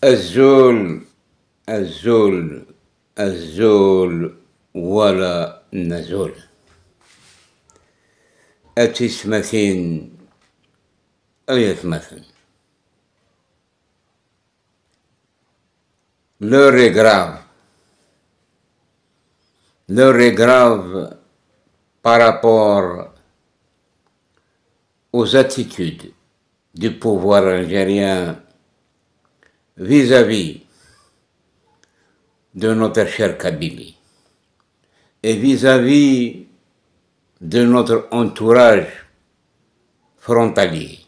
الزول الزول الزول ولا نزول. أتسمثين أيثمثن. L'heure est grave. L'heure est grave par rapport aux attitudes du pouvoir algérien vis-à-vis de notre cher Kabylie et vis-à-vis de notre entourage frontalier,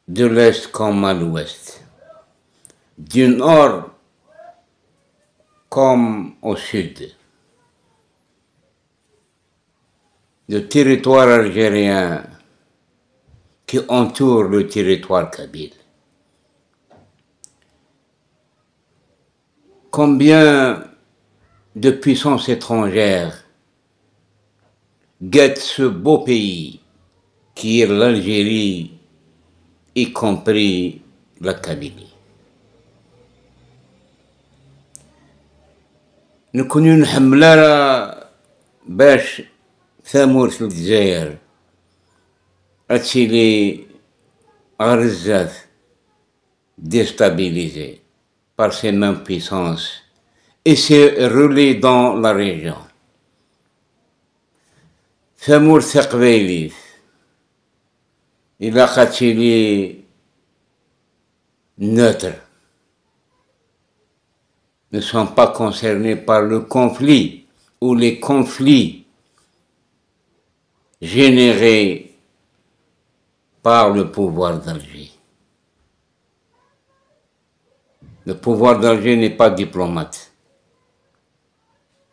de l'Est comme à l'Ouest, du Nord comme au Sud. Le territoire algérien qui entoure le territoire kabyle. Combien de puissances étrangères guettent ce beau pays qui est l'Algérie, y compris la Kabylie. نكونوا نحملها باش ثامورة الجزائر هادشي غرزات déstabilisé par ces mêmes puissances et se relaie dans la région. ثامورة قبايليت إلا قاتلي neutre ne sont pas concernés par le conflit ou les conflits générés par le pouvoir d'Alger. Le pouvoir d'Alger n'est pas diplomate.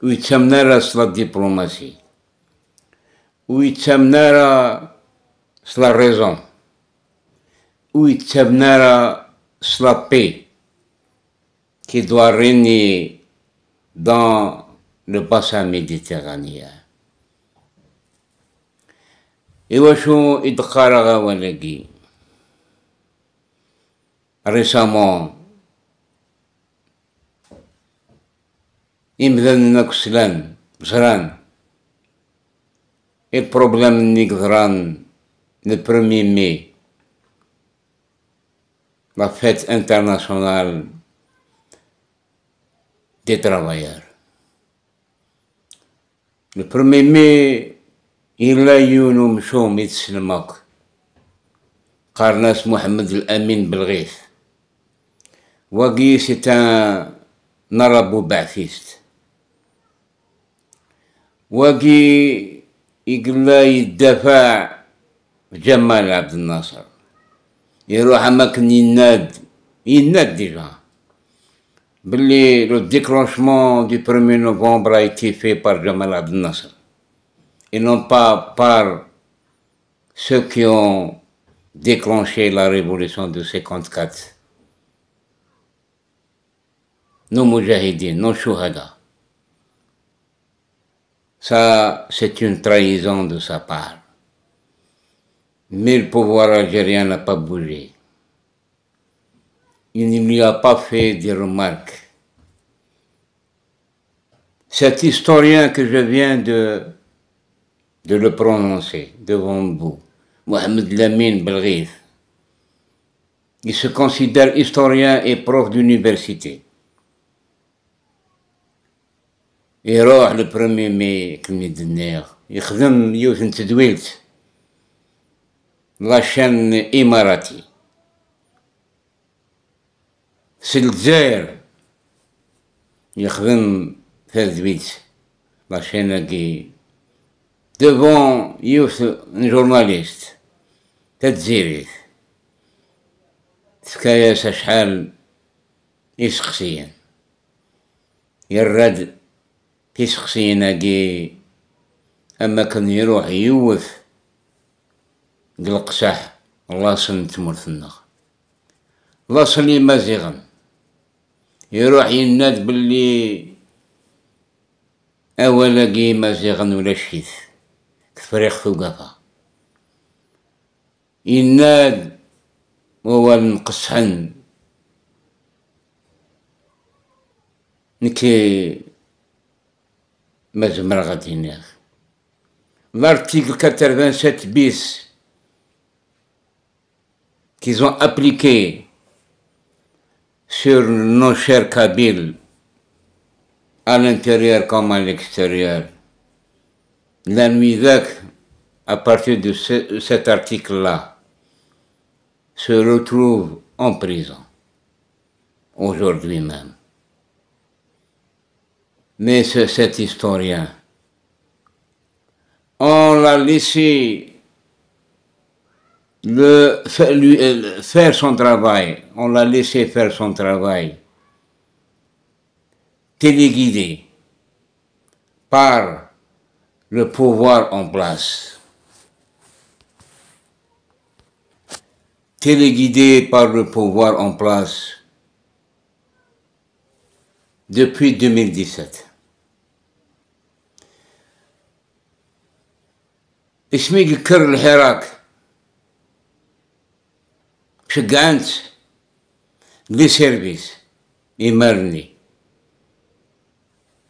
ويتسمنارا la diplomatie. ويتسمنارا la raison. ويتسمنارا la paix qui doit régner dans le bassin méditerranéen. إيواشو إدقارا ولقي récemment إمذن نكسلان بزران et problème نقدران le 1er mai, la fête internationale des travailleurs. Le 1er mai, il a eu une مشوم يتسلمك قارناس محمد الأمين بالغيث وقي c'est un نربو بعثيست وقي يقول يدافع جمال عبد الناصر يروح أماكن يناد ديجا باللي le déclenchement du 1er novembre a été fait par Jamal Abdel Nasser et non pas par ceux qui ont déclenché la révolution de 54. Nos moujahidines, nos chouhada. Ça, c'est une trahison de sa part. Mais le pouvoir algérien n'a pas bougé. Il ne lui a pas fait des remarques. Cet historien que je viens de le prononcer devant vous, Mohamed Lamine Belghif, il se considère historien et prof d'université. يروح le 1er mai كلمة النير يخدم يوث تدويلت لاشان إماراتي في الجزائر يخدم تدويلت لاشان كي devant يوث جورناليست تتزيريت تكاياس شحال يسقسيا يرد كيسقسينا كي أما كان يروح يوث قلقساح لاصل تمرثنا لاصل يمازيغن يروح يناد باللي أولا كي مازيغن ولا شيث كفريق ثقافة يناد هو نقصحن نكي مازمر غادي ناخ. L'article 87 bis qu'ils ont appliqué sur nos chers Kabyles, à l'intérieur comme à l'extérieur. La nuit à partir de cet article-là, se retrouve en prison, aujourd'hui même. Mais cet historien, on l'a laissé faire son travail, on l'a laissé faire son travail, téléguidé par le pouvoir en place. Téléguidé par le pouvoir en place depuis 2017. اسمي يكر الحراك شقعنت لي سيرفيس يمرني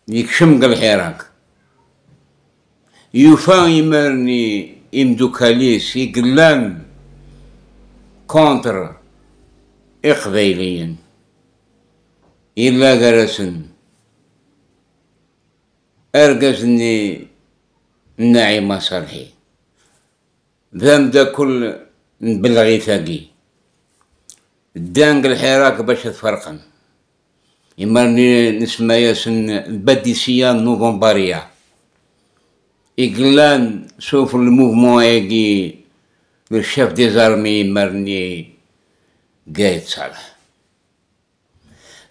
يكشمق الحراك يوفا يمرني يمدوكاليس يقلان كونتر إقبيليا إلا قرسن أرقزني النعيمة صالحي ذم دا كل نبلغي ثاقي الدانق الحراك باش تفرقن يمرني نسمى ياسن الباديسية نوفمبرية إقلان سوف الموفمون يجي le chef des armées marnier Gaïd Salah.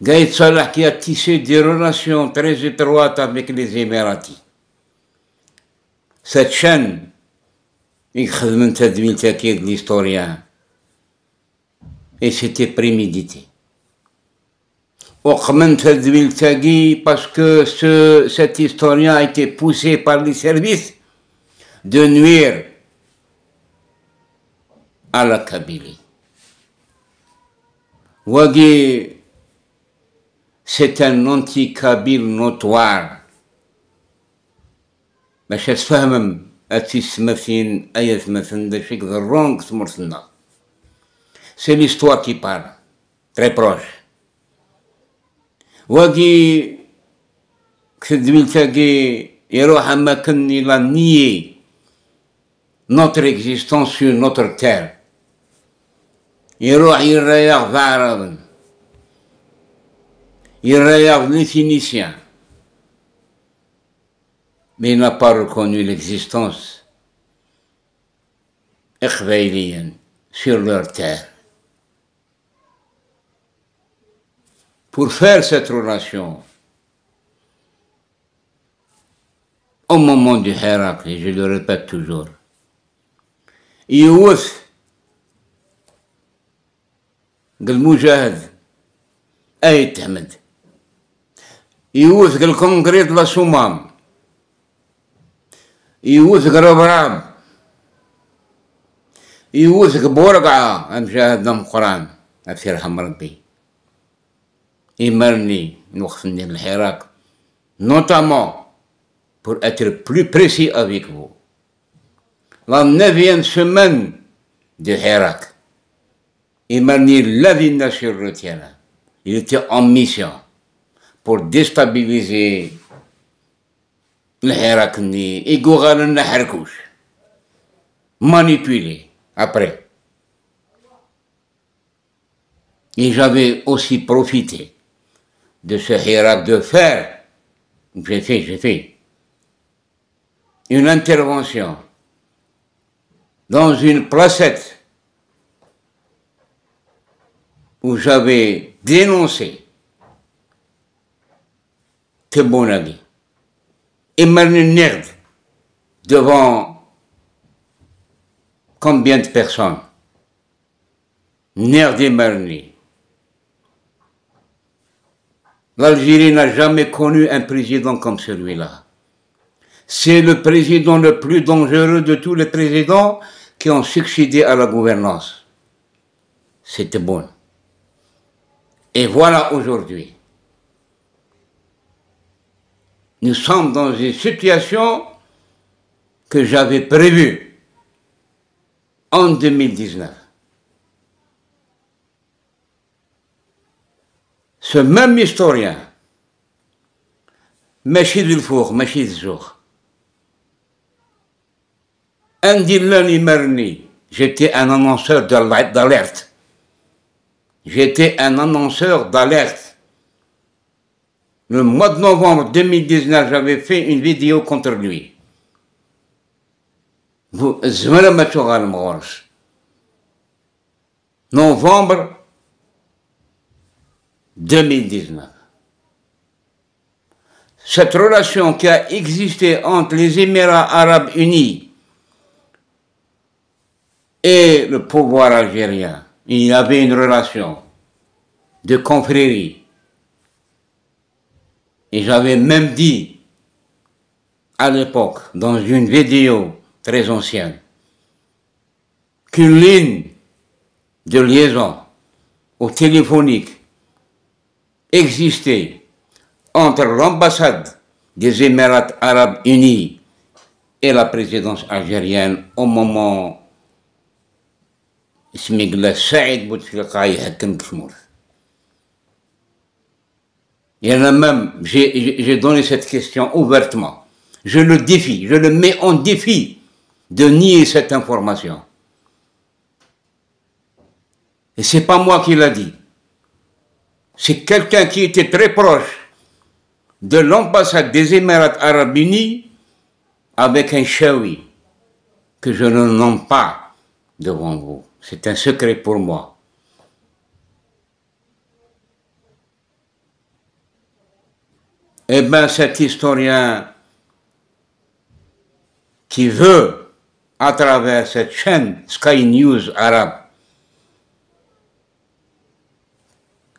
Gaïd Salah qui a tissé des relations très étroites avec les Émiratis. Cette chaîne, il de l'historien, et c'était prémédité. Parce que cet historien a été poussé par les services de nuire à la Kabylie. Wagi, c'est un anti-kabyle notoire. باش تفهم أتسمثين أي مثلا دا شيك ذا رونغ سمرثنا. C'est l'histoire qui parle, très proche. Wagi, كدويل تاقي يروح أماكن إلى nier notre existence sur notre terre. يروح يريح بعرض يريح les Phéniciens, mais il n'a pas reconnu l'existence iqbaylienne sur leur terre. Pour faire cette relation, au moment du Hirak, et je le répète toujours, يوث قال مجاهد أي تحمد يوث قال كونكريت لا صمام يوث قربرام يوث بورقعة مشاهد نم قرآن أفي رحم ربي يمرني نوخفني الحراك notamment pour être plus précis avec vous. La 9e semaine de Hirak, Emmanuel Lavina sur le terrain. Il était en mission pour déstabiliser le Hirakni et Goran Naharkouch. Manipuler après. Et j'avais aussi profité de ce Hirak de faire. J'ai fait une intervention dans une placette où j'avais dénoncé Tebonagi et Nerd devant combien de personnes? Nerd et Marni. L'Algérie n'a jamais connu un président comme celui-là. C'est le président le plus dangereux de tous les présidents qui ont succédé à la gouvernance. c'était bon. Et voilà aujourd'hui. Nous sommes dans une situation que j'avais prévue en 2019. Ce même historien, Machid El-Four, Machid Zour, Andilani Marni, j'étais un annonceur d'alerte. J'étais un annonceur d'alerte. Le mois de novembre 2019, j'avais fait une vidéo contre lui. Novembre 2019. Cette relation qui a existé entre les Émirats arabes unis et le pouvoir algérien, il y avait une relation de confrérie. Et j'avais même dit à l'époque, dans une vidéo très ancienne, qu'une ligne de liaison au téléphonique existait entre l'ambassade des Émirats arabes unis et la présidence algérienne au moment il y en a même, j'ai donné cette question ouvertement. Je le défie, je le mets en défi de nier cette information. Et c'est pas moi qui l'a dit. C'est quelqu'un qui était très proche de l'ambassade des Émirats arabes unis avec un chaoui que je ne nomme pas devant vous. C'est un secret pour moi. Eh bien, cet historien qui veut, à travers cette chaîne Sky News arabe,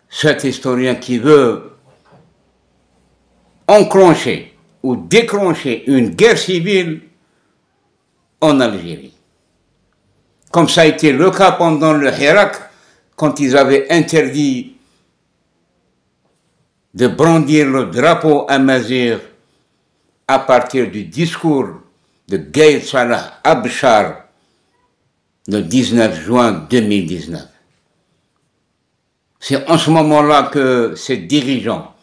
cet historien qui veut enclencher ou déclencher une guerre civile en Algérie. Comme ça a été le cas pendant le Hirak, quand ils avaient interdit de brandir le drapeau amazigh à partir du discours de Gaïd Salah Abshar le 19 juin 2019. C'est en ce moment-là que ces dirigeants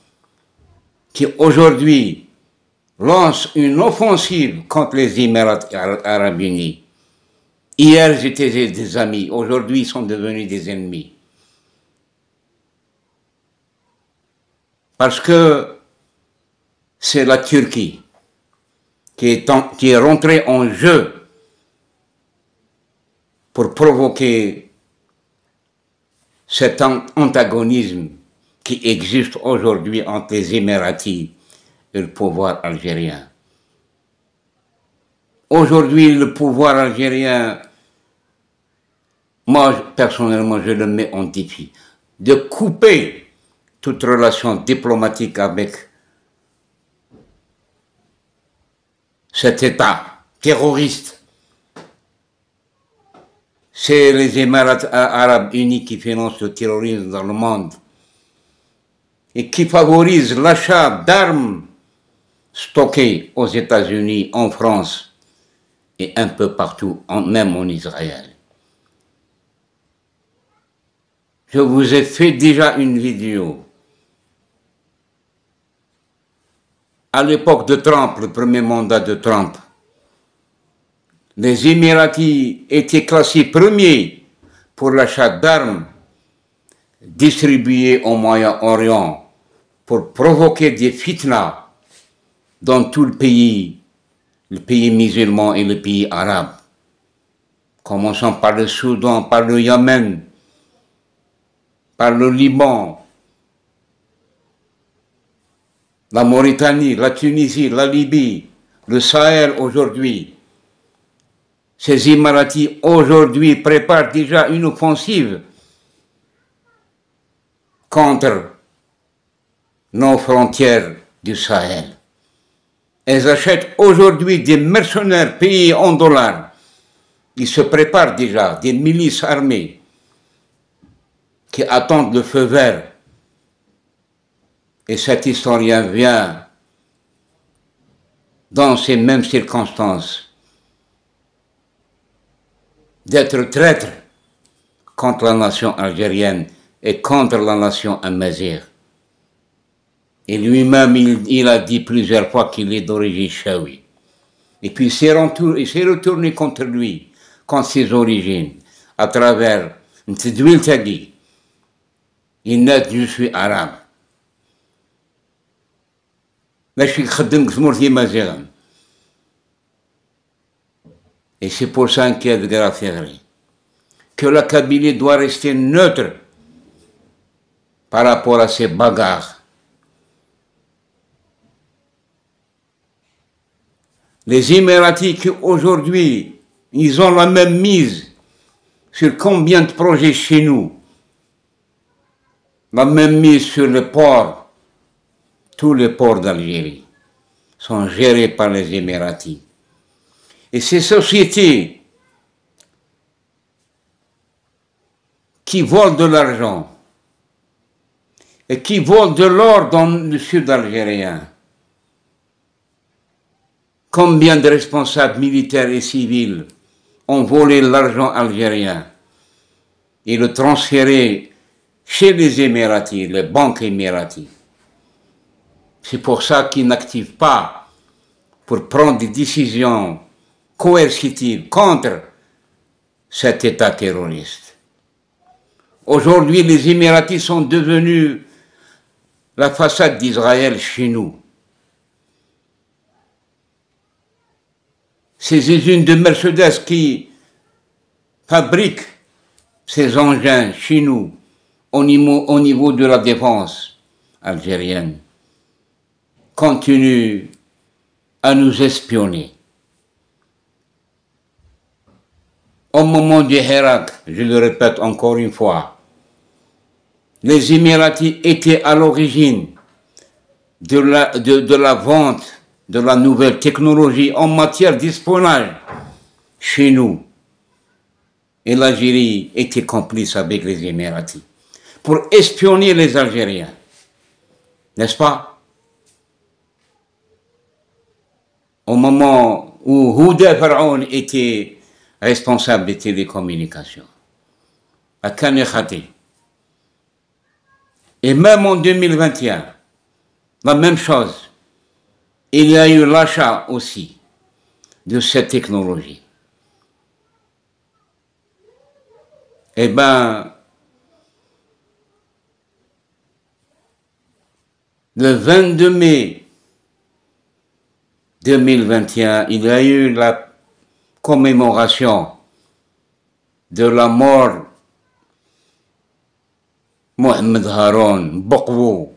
qui aujourd'hui lancent une offensive contre les Émirats arabes unis. Hier, j'étais des amis, aujourd'hui, ils sont devenus des ennemis. Parce que c'est la Turquie qui est rentrée en jeu pour provoquer cet antagonisme qui existe aujourd'hui entre les Émiratis et le pouvoir algérien. Aujourd'hui, le pouvoir algérien, moi, personnellement, je le mets en défi, de couper toute relation diplomatique avec cet État terroriste. C'est les Émirats arabes unis qui financent le terrorisme dans le monde et qui favorisent l'achat d'armes stockées aux États-Unis, en France et un peu partout, même en Israël. Je vous ai fait déjà une vidéo. À l'époque de Trump, le premier mandat de Trump, les Émiratis étaient classés premiers pour l'achat d'armes distribuées au Moyen-Orient pour provoquer des fitnas dans tout le pays musulman et le pays arabe, commençant par le Soudan, par le Yémen, par le Liban, la Mauritanie, la Tunisie, la Libye, le Sahel aujourd'hui. Ces Émiratis aujourd'hui préparent déjà une offensive contre nos frontières du Sahel. Elles achètent aujourd'hui des mercenaires payés en dollars. Ils se préparent déjà, des milices armées. qui attendent le feu vert. Et cet historien vient dans ces mêmes circonstances d'être traître contre la nation algérienne et contre la nation amazigh. Et lui-même, il a dit plusieurs fois qu'il est d'origine chaoui. Et puis il s'est retourné contre lui, contre ses origines, à travers Ntedwil Tagui. Il net, je suis arabe. Et c'est pour ça qu'il y a de graffinerie. Que la Kabylie doit rester neutre par rapport à ces bagarres. Les Émiratis qui aujourd'hui, ils ont la même mise sur combien de projets chez nous, la même mise sur le port, tous les ports d'Algérie sont gérés par les Émiratis. Et ces sociétés qui volent de l'argent et qui volent de l'or dans le sud algérien, combien de responsables militaires et civils ont volé l'argent algérien et le transféré chez les Émiratis, les banques émiraties. C'est pour ça qu'ils n'activent pas pour prendre des décisions coercitives contre cet État terroriste. Aujourd'hui, les Émiratis sont devenus la façade d'Israël chez nous. Ces usines de Mercedes qui fabriquent ces engins chez nous au niveau de la défense algérienne continuent à nous espionner. Au moment du Hirak, je le répète encore une fois, les Émiratis étaient à l'origine de la vente de la nouvelle technologie en matière d'espionnage chez nous. Et l'Algérie était complice avec les Émiratis pour espionner les Algériens. N'est-ce pas? Au moment où Houda Pharaon était responsable des télécommunications, à Kanekhati. Et même en 2021, la même chose. Il y a eu l'achat aussi de cette technologie. Eh bien, le 22 mai 2021, il y a eu la commémoration de la mort Mohamed Haroun Bokwou,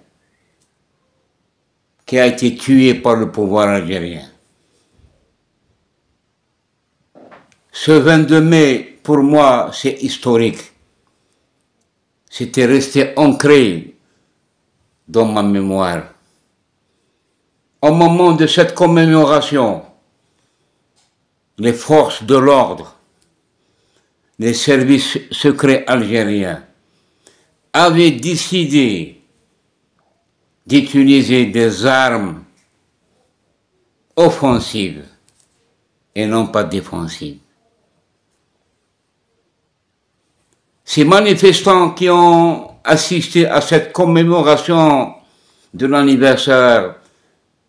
qui a été tué par le pouvoir algérien. Ce 22 mai, pour moi, c'est historique. C'était resté ancré dans ma mémoire. Au moment de cette commémoration, les forces de l'ordre, les services secrets algériens avaient décidé d'utiliser des armes offensives et non pas défensives. Ces manifestants qui ont assisté à cette commémoration de l'anniversaire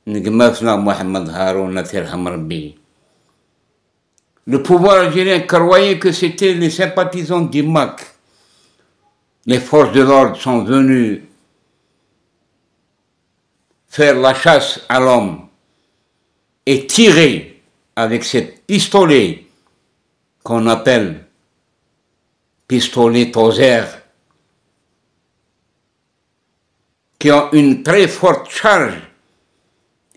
de Mohamed Haroun, le pouvoir algérien croyait que c'était les sympathisants du MAC. Les forces de l'ordre sont venues faire la chasse à l'homme et tirer avec ces pistolets qu'on appelle pistolets Tozer, qui ont une très forte charge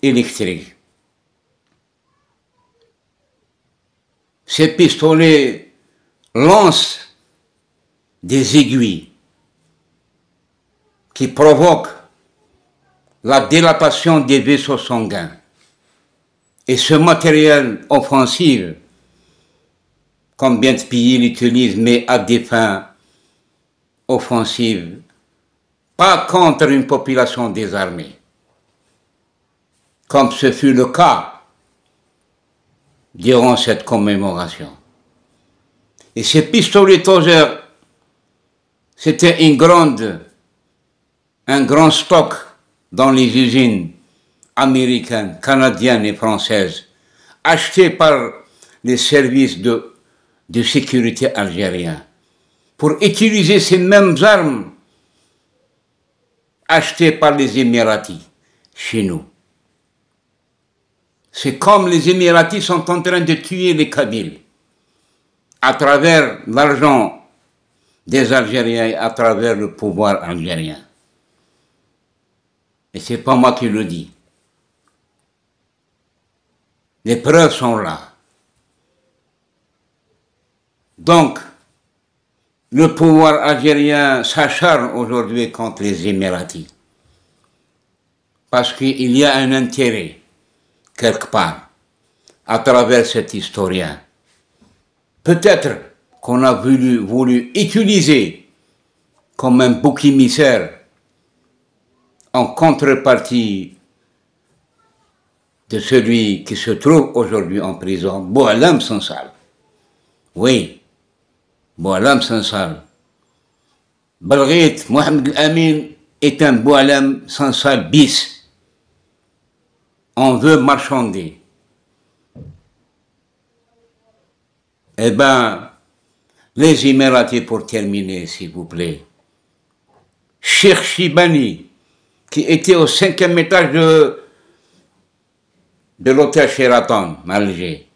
électrique. Ces pistolets lancent des aiguilles qui provoquent la dilatation des vaisseaux sanguins. Et ce matériel offensif, combien de pays l'utilisent, mais à des fins offensive, pas contre une population désarmée, comme ce fut le cas durant cette commémoration. Et ces pistolets Tauser, c'était un grand stock dans les usines américaines, canadiennes et françaises, achetés par les services de sécurité algériens, pour utiliser ces mêmes armes achetées par les Émiratis chez nous. C'est comme les Émiratis sont en train de tuer les Kabyles à travers l'argent des Algériens et à travers le pouvoir algérien. Et ce n'est pas moi qui le dis. Les preuves sont là. Donc, le pouvoir algérien s'acharne aujourd'hui contre les Émiratis. Parce qu'il y a un intérêt, quelque part, à travers cet historien. Peut-être qu'on a voulu utiliser comme un bouc émissaire en contrepartie de celui qui se trouve aujourd'hui en prison, Boualem Sansal. Oui, Boualem Sansal. Belghit Mohamed Amin est un Boualem Sansal bis. On veut marchander. Eh bien, les Émiratis, pour terminer, s'il vous plaît. Cheikh Chibani, qui était au 5e étage de l'hôtel Sheraton, à Alger.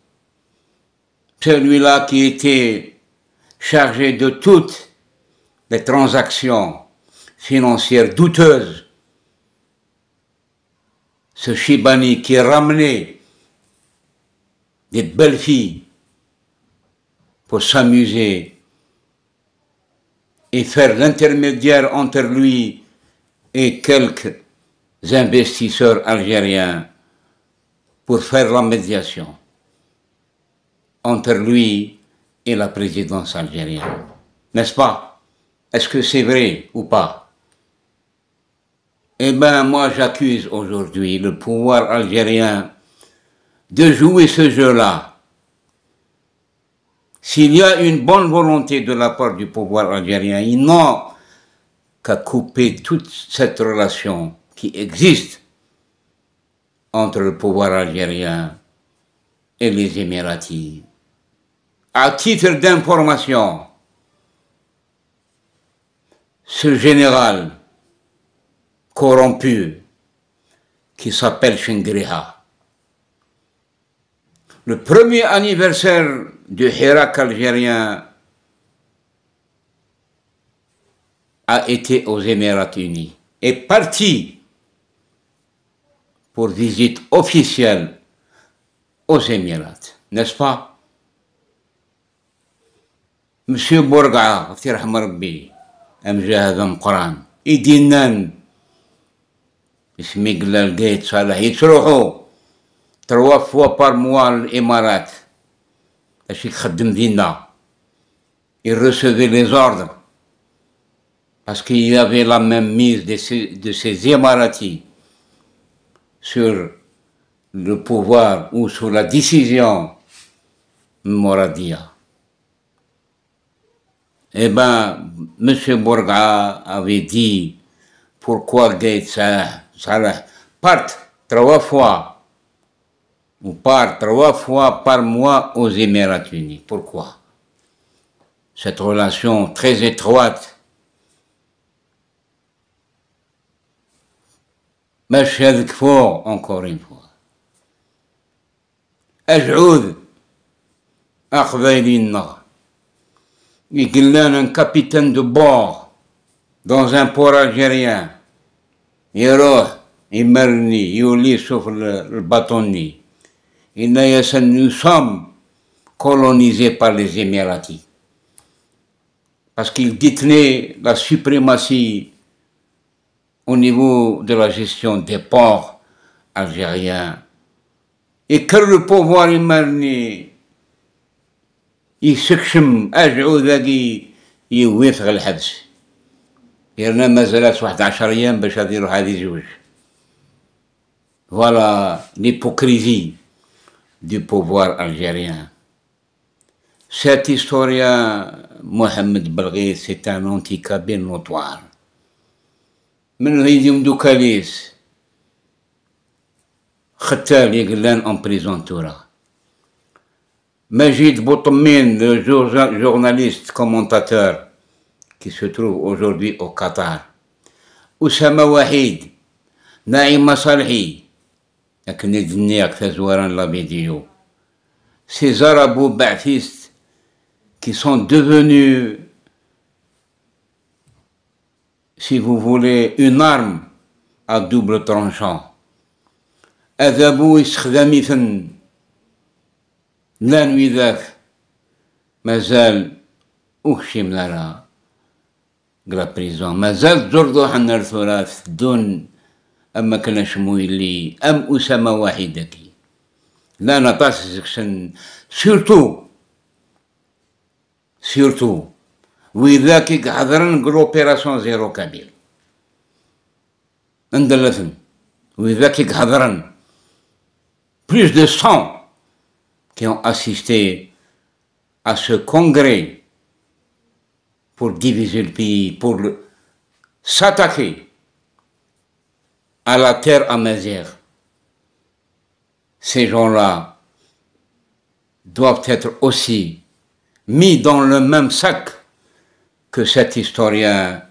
Celui-là qui était chargé de toutes les transactions financières douteuses. Ce Chibani qui ramenait des belles filles pour s'amuser et faire l'intermédiaire entre lui et quelques investisseurs algériens pour faire la médiation entre lui et la présidence algérienne. N'est-ce pas? Est-ce que c'est vrai ou pas? Eh bien, moi j'accuse aujourd'hui le pouvoir algérien de jouer ce jeu-là. S'il y a une bonne volonté de la part du pouvoir algérien, ils n'ont qu'à couper toute cette relation qui existe entre le pouvoir algérien et les Émiratis. À titre d'information, ce général corrompu qui s'appelle Chengriha, le premier anniversaire du Hirak algérien a été aux Émirats unis, est parti pour visite officielle aux Émirats, n'est-ce pas? Monsieur Bourga, مجاهد مقران يدينان اسمي قلال قيت صالح يتروحوا 3 fois par mois l'Émirat باش يخدم دينا. Il recevait les ordres parce qu'il y avait la même mise de ces Émiratis sur le pouvoir ou sur la décision Mouradia. Eh bien, M. Bourga avait dit pourquoi Gaït Salah part 3 fois ou part 3 fois par mois aux Émirats unis. Pourquoi? Cette relation très étroite. مشهد كفور encore une fois. أجعود أقبالنا. Il y a un capitaine de bord dans un port algérien. Il marni, il lit sur le bâtonnier. Nous sommes colonisés par les Émiratis. Parce qu'ils détenaient la suprématie au niveau de la gestion des ports algériens. Et que le pouvoir imarni يسكشم أجعو ذاكي يويثغ الحبس يرنا مازالت واحد 10 أيام باش يديروا هذه جوج. Voilà l'hypocrisie du pouvoir algérien. Cette historien, Mohamed Belghis, c'est un anti-kabyle notoire. من هيديهم دوكاليس ختال يقلان en prison تورا. Majid Boutomine, le journaliste commentateur qui se trouve aujourd'hui au Qatar. Oussama Wahid, Naïma Salhi, la vidéo. Ces arabo-ba'thistes qui sont devenus, si vous voulez, une arme à double tranchant. أذابو يستخدميثن لا نوي ذاك مازال أكشم لنا قرا بريزون مازال تجردو حنا الثلاث دون أما كنا شمويلي أم أسامة واحدكي لا نطاس سكشن سيرتو وذاك حضرن كروبيراسيون زيرو كابيل اندلثن وذاك حضرن plus de 100 qui ont assisté à ce congrès pour diviser le pays, pour s'attaquer à la terre amazigh. Ces gens-là doivent être aussi mis dans le même sac que cet historien